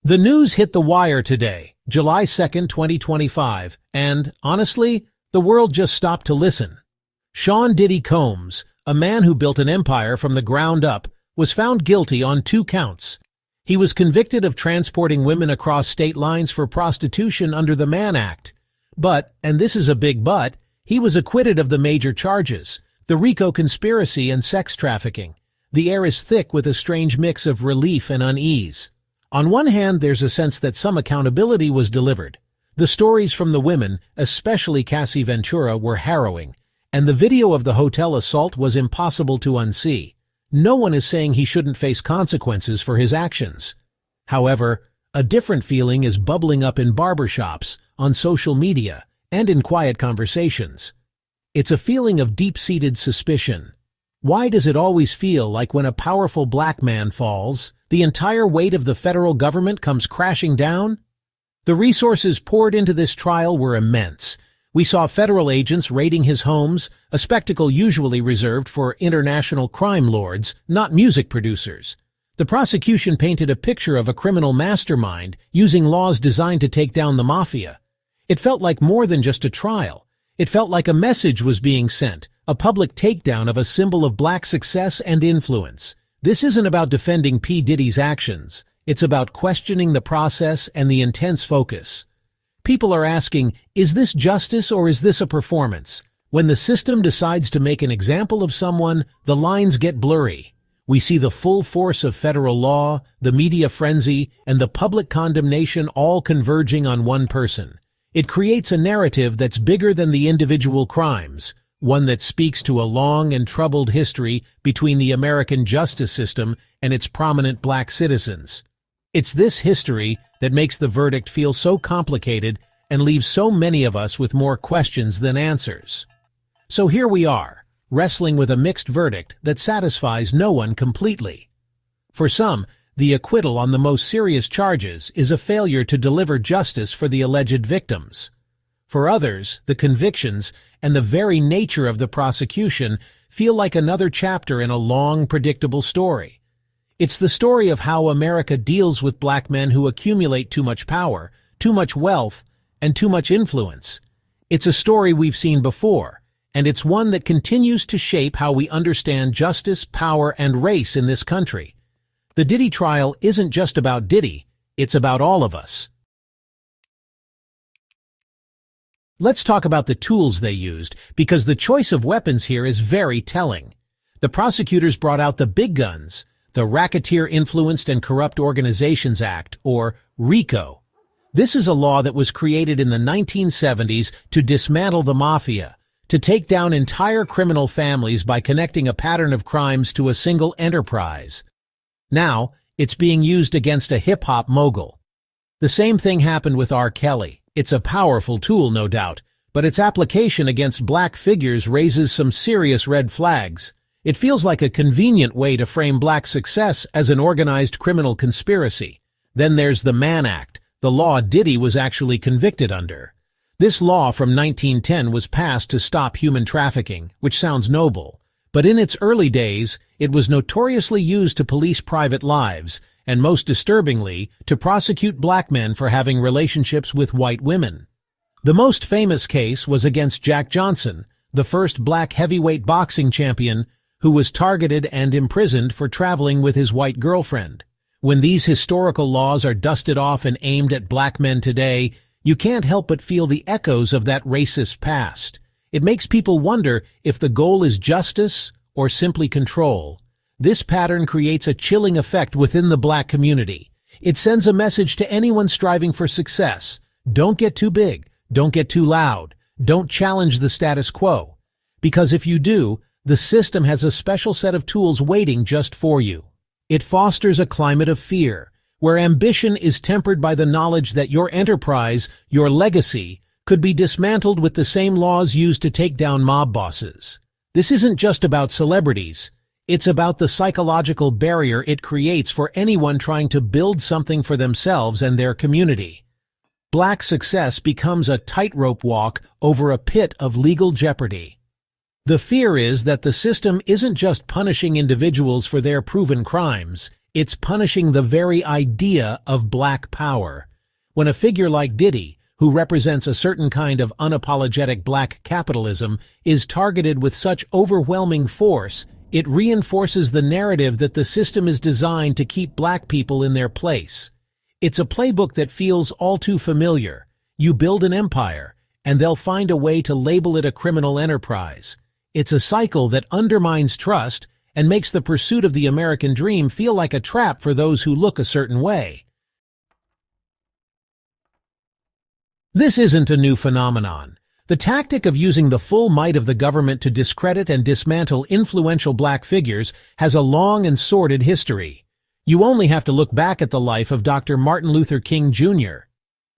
The news hit the wire today, July 2nd, 2025, and, honestly, the world just stopped to listen. Sean Diddy Combs, a man who built an empire from the ground up, was found guilty on 2 counts. He was convicted of transporting women across state lines for prostitution under the Mann Act. But, and this is a big but, he was acquitted of the major charges, the Rico conspiracy and sex trafficking. The air is thick with a strange mix of relief and unease. On one hand, there's a sense that some accountability was delivered. The stories from the women, especially Cassie Ventura, were harrowing, and the video of the hotel assault was impossible to unsee. No one is saying he shouldn't face consequences for his actions. However, a different feeling is bubbling up in barbershops, on social media, and in quiet conversations. It's a feeling of deep-seated suspicion. Why does it always feel like when a powerful black man falls, the entire weight of the federal government comes crashing down? The resources poured into this trial were immense. We saw federal agents raiding his homes, a spectacle usually reserved for international crime lords, not music producers. The prosecution painted a picture of a criminal mastermind using laws designed to take down the mafia. It felt like more than just a trial. It felt like a message was being sent, a public takedown of a symbol of black success and influence. This isn't about defending P. Diddy's actions. It's about questioning the process and the intense focus. People are asking, is this justice or is this a performance? When the system decides to make an example of someone, the lines get blurry. We see the full force of federal law, the media frenzy, and the public condemnation all converging on one person. It creates a narrative that's bigger than the individual crimes, one that speaks to a long and troubled history between the American justice system and its prominent black citizens. It's this history that makes the verdict feel so complicated and leaves so many of us with more questions than answers. So here we are, wrestling with a mixed verdict that satisfies no one completely. For some, the acquittal on the most serious charges is a failure to deliver justice for the alleged victims. For others, the convictions and the very nature of the prosecution feel like another chapter in a long, predictable story. It's the story of how America deals with black men who accumulate too much power, too much wealth, and too much influence. It's a story we've seen before, and it's one that continues to shape how we understand justice, power, and race in this country. The Diddy trial isn't just about Diddy, it's about all of us. Let's talk about the tools they used, because the choice of weapons here is very telling. The prosecutors brought out the big guns, the Racketeer Influenced and Corrupt Organizations Act, or RICO. This is a law that was created in the 1970s to dismantle the mafia, to take down entire criminal families by connecting a pattern of crimes to a single enterprise. Now, it's being used against a hip-hop mogul. The same thing happened with R. Kelly. It's a powerful tool, no doubt, but its application against black figures raises some serious red flags. It feels like a convenient way to frame black success as an organized criminal conspiracy. Then there's the Mann Act, the law Diddy was actually convicted under. This law from 1910 was passed to stop human trafficking, which sounds noble. But in its early days, it was notoriously used to police private lives, and most disturbingly, to prosecute black men for having relationships with white women. The most famous case was against Jack Johnson, the first black heavyweight boxing champion, who was targeted and imprisoned for traveling with his white girlfriend. When these historical laws are dusted off and aimed at black men today, you can't help but feel the echoes of that racist past. It makes people wonder if the goal is justice or simply control. This pattern creates a chilling effect within the black community. It sends a message to anyone striving for success. Don't get too big. Don't get too loud. Don't challenge the status quo. Because if you do, the system has a special set of tools waiting just for you. It fosters a climate of fear, where ambition is tempered by the knowledge that your enterprise, your legacy, could be dismantled with the same laws used to take down mob bosses. This isn't just about celebrities. It's about the psychological barrier it creates for anyone trying to build something for themselves and their community. Black success becomes a tightrope walk over a pit of legal jeopardy. The fear is that the system isn't just punishing individuals for their proven crimes, It's punishing the very idea of black power. When a figure like Diddy, who represents a certain kind of unapologetic black capitalism, is targeted with such overwhelming force, it reinforces the narrative that the system is designed to keep black people in their place. It's a playbook that feels all too familiar. You build an empire, and they'll find a way to label it a criminal enterprise. It's a cycle that undermines trust and makes the pursuit of the American dream feel like a trap for those who look a certain way. This isn't a new phenomenon. The tactic of using the full might of the government to discredit and dismantle influential black figures has a long and sordid history. You only have to look back at the life of Dr. Martin Luther King Jr.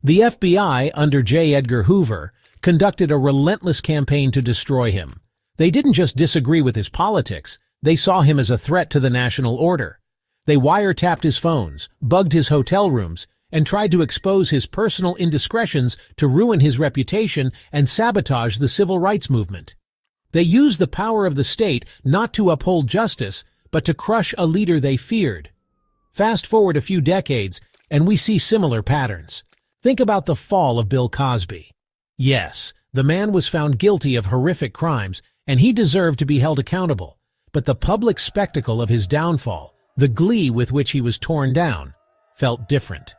The FBI, under J. Edgar Hoover, conducted a relentless campaign to destroy him. They didn't just disagree with his politics, they saw him as a threat to the national order. They wiretapped his phones, bugged his hotel rooms, and tried to expose his personal indiscretions to ruin his reputation and sabotage the civil rights movement. They used the power of the state not to uphold justice, but to crush a leader they feared. Fast forward a few decades, and we see similar patterns. Think about the fall of Bill Cosby. Yes, the man was found guilty of horrific crimes, and he deserved to be held accountable. But the public spectacle of his downfall, the glee with which he was torn down, felt different.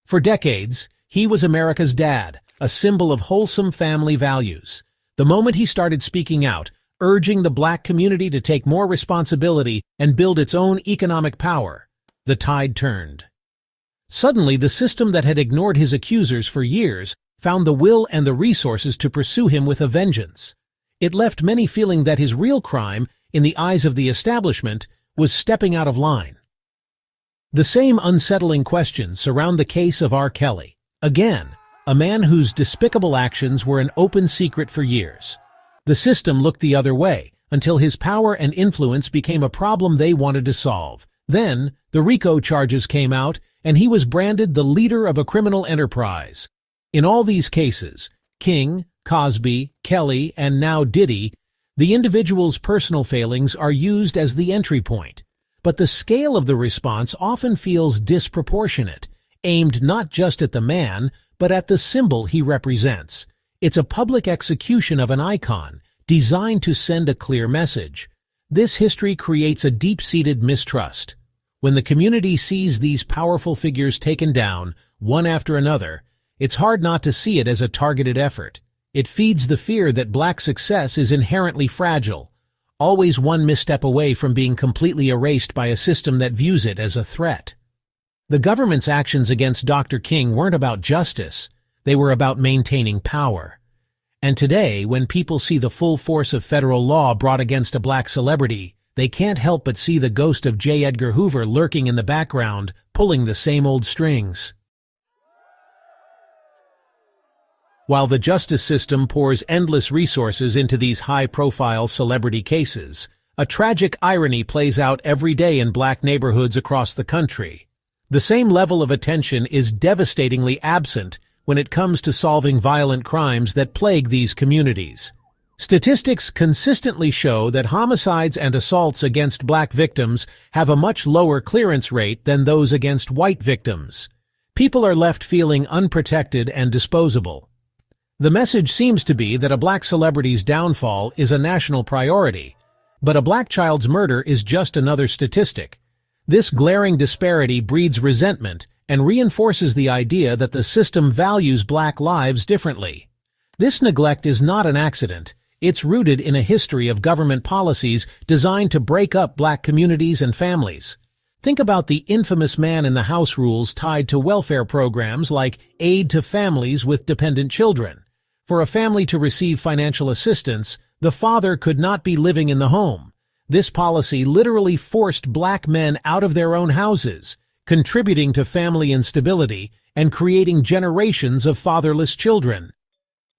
For decades, he was America's dad, a symbol of wholesome family values. The moment he started speaking out, urging the black community to take more responsibility and build its own economic power, the tide turned. Suddenly, the system that had ignored his accusers for years found the will and the resources to pursue him with a vengeance. It left many feeling that his real crime, in the eyes of the establishment, was stepping out of line. The same unsettling questions surround the case of R. Kelly. Again, a man whose despicable actions were an open secret for years. The system looked the other way, until his power and influence became a problem they wanted to solve. Then, the Rico charges came out, and he was branded the leader of a criminal enterprise. In all these cases, King, Cosby, Kelly, and now Diddy, the individual's personal failings are used as the entry point. But the scale of the response often feels disproportionate, aimed not just at the man, but at the symbol he represents. It's a public execution of an icon, designed to send a clear message. This history creates a deep-seated mistrust. When the community sees these powerful figures taken down, one after another, it's hard not to see it as a targeted effort. It feeds the fear that black success is inherently fragile, always one misstep away from being completely erased by a system that views it as a threat. The government's actions against Dr. King weren't about justice, they were about maintaining power. And today, when people see the full force of federal law brought against a black celebrity, they can't help but see the ghost of J. Edgar Hoover lurking in the background, pulling the same old strings. While the justice system pours endless resources into these high-profile celebrity cases, a tragic irony plays out every day in black neighborhoods across the country. The same level of attention is devastatingly absent when it comes to solving violent crimes that plague these communities. Statistics consistently show that homicides and assaults against black victims have a much lower clearance rate than those against white victims. People are left feeling unprotected and disposable. The message seems to be that a black celebrity's downfall is a national priority, but a black child's murder is just another statistic. This glaring disparity breeds resentment and reinforces the idea that the system values black lives differently. This neglect is not an accident. It's rooted in a history of government policies designed to break up black communities and families. Think about the infamous man-in-the-house rules tied to welfare programs like aid to families with dependent children. For a family to receive financial assistance, the father could not be living in the home. This policy literally forced black men out of their own houses, contributing to family instability and creating generations of fatherless children.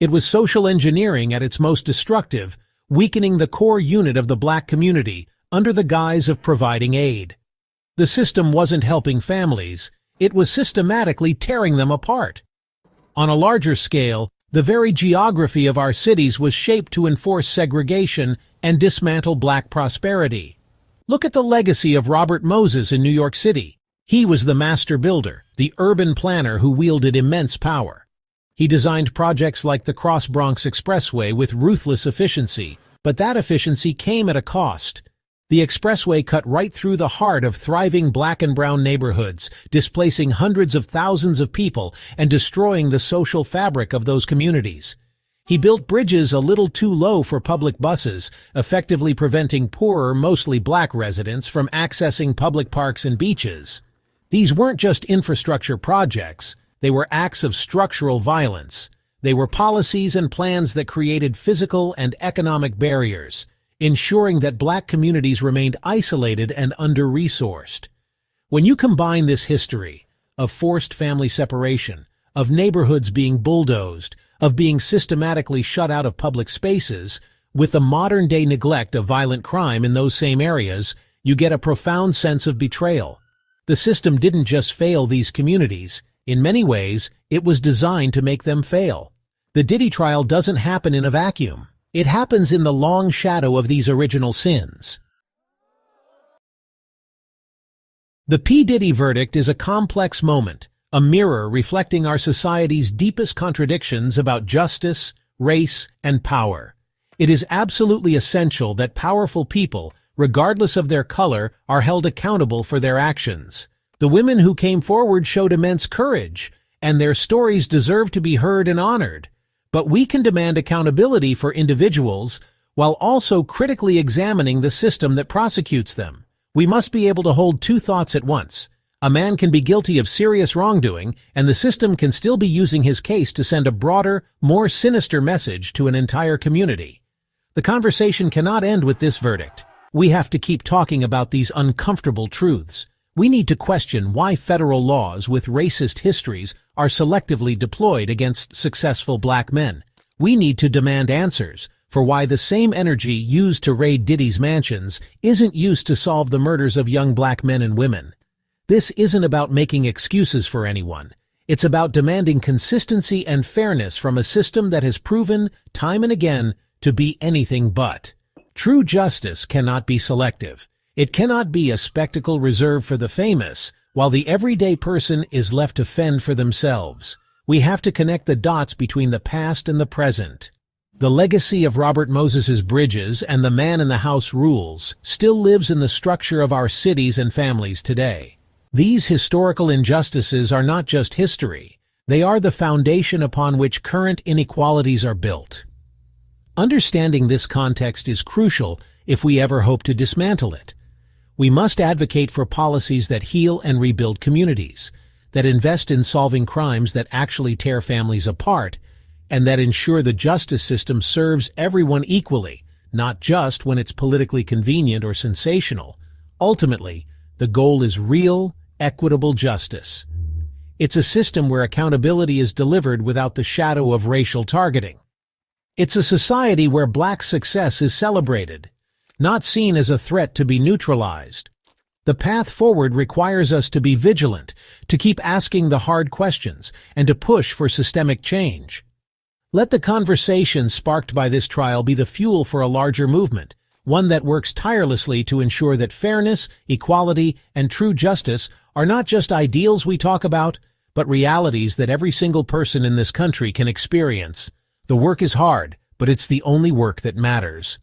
It was social engineering at its most destructive, weakening the core unit of the black community under the guise of providing aid. The system wasn't helping families, it was systematically tearing them apart. On a larger scale, the very geography of our cities was shaped to enforce segregation and dismantle black prosperity. Look at the legacy of Robert Moses in New York City. He was the master builder, the urban planner who wielded immense power. He designed projects like the Cross Bronx Expressway with ruthless efficiency, but that efficiency came at a cost. The expressway cut right through the heart of thriving black and brown neighborhoods, displacing hundreds of thousands of people and destroying the social fabric of those communities. He built bridges a little too low for public buses, effectively preventing poorer, mostly black residents from accessing public parks and beaches. These weren't just infrastructure projects, they were acts of structural violence. They were policies and plans that created physical and economic barriers, ensuring that black communities remained isolated and under-resourced. When you combine this history of forced family separation, of neighborhoods being bulldozed, of being systematically shut out of public spaces, with the modern-day neglect of violent crime in those same areas, you get a profound sense of betrayal. The system didn't just fail these communities. In many ways, it was designed to make them fail. The Diddy trial doesn't happen in a vacuum. It happens in the long shadow of these original sins. The P. Diddy verdict is a complex moment, a mirror reflecting our society's deepest contradictions about justice, race, and power. It is absolutely essential that powerful people, regardless of their color, are held accountable for their actions. The women who came forward showed immense courage, and their stories deserve to be heard and honored. But we can demand accountability for individuals while also critically examining the system that prosecutes them. We must be able to hold two thoughts at once. A man can be guilty of serious wrongdoing, and the system can still be using his case to send a broader, more sinister message to an entire community. The conversation cannot end with this verdict. We have to keep talking about these uncomfortable truths. We need to question why federal laws with racist histories are selectively deployed against successful black men. We need to demand answers for why the same energy used to raid Diddy's mansions isn't used to solve the murders of young black men and women. This isn't about making excuses for anyone. It's about demanding consistency and fairness from a system that has proven, time and again, to be anything but. True justice cannot be selective. It cannot be a spectacle reserved for the famous, while the everyday person is left to fend for themselves. We have to connect the dots between the past and the present. The legacy of Robert Moses's bridges and the man in the house rules still lives in the structure of our cities and families today. These historical injustices are not just history. They are the foundation upon which current inequalities are built. Understanding this context is crucial if we ever hope to dismantle it. We must advocate for policies that heal and rebuild communities, that invest in solving crimes that actually tear families apart, and that ensure the justice system serves everyone equally, not just when it's politically convenient or sensational. Ultimately, the goal is real, equitable justice. It's a system where accountability is delivered without the shadow of racial targeting. It's a society where black success is celebrated, not seen as a threat to be neutralized. The path forward requires us to be vigilant, to keep asking the hard questions, and to push for systemic change. Let the conversation sparked by this trial be the fuel for a larger movement, one that works tirelessly to ensure that fairness, equality, and true justice are not just ideals we talk about, but realities that every single person in this country can experience. The work is hard, but it's the only work that matters.